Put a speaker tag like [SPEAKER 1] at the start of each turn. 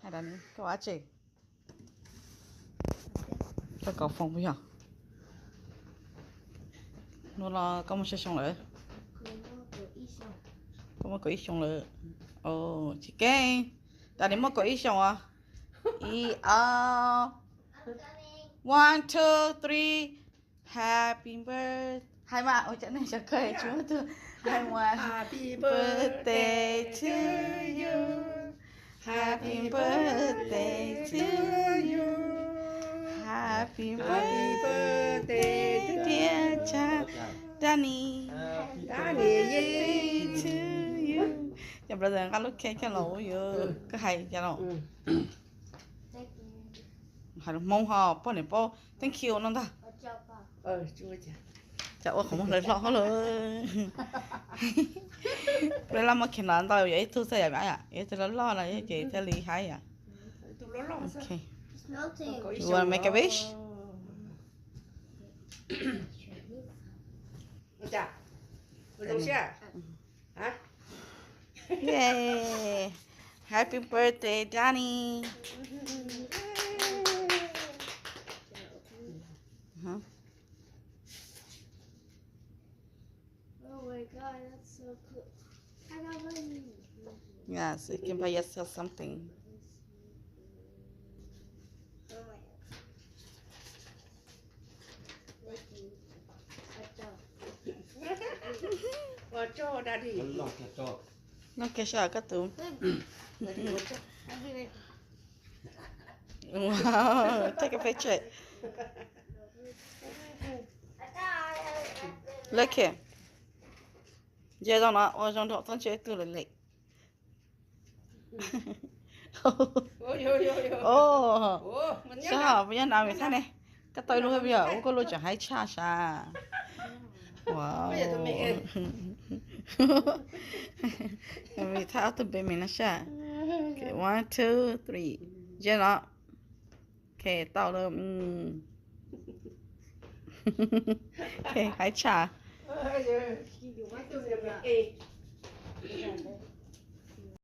[SPEAKER 1] Hai Dani, kau Aceh. Kau phòng bây giờ. Nó là có một số xong nữa. Có một cái ít xong nữa. Ồ, chị Kê. Dani một cái ít xong à? One, two, three. Happy birthday. Hai mà, ôi chẳng này chẳng cười chú tôi. Happy birthday to you. Happy birthday to you. Happy birthday to dear Dani. Happy to you. Giờ bây giờ các lúc cái lẩu vừa cái hay cho nó. Hay mong họ bao nhiêu bao thank you nó ta.
[SPEAKER 2] Chúa chà.
[SPEAKER 1] Chào không lời lo rồi. Bây giờ mà khi nào tao vậy tôi sẽ vậy à? Vậy tôi lo là vậy chị sẽ lý hay à? Okay. You wanna make a wish?
[SPEAKER 2] Chà. Được chưa? Hả?
[SPEAKER 1] Yay! Happy birthday, Dani! Huh?
[SPEAKER 3] Oh my god, that's so cool. I got money.
[SPEAKER 1] Yes, you can buy yourself something.
[SPEAKER 3] Oh my god. Thank you.
[SPEAKER 2] Cho đã đi.
[SPEAKER 1] Nó kêu sao cái tụi. Wow, take a picture. Look here. Giờ đó nó, trong đó tao chơi từ lệ. Sao bây giờ nào vậy thế này? Cái tôi luôn bây giờ, có lối chẳng hay cha sa. Wow. Vì thao tụi bên mình nó sa. Okay, 1, 2, 3. Giờ đó. Okay, tao được. Okay, hay cha.
[SPEAKER 2] Ôi giời.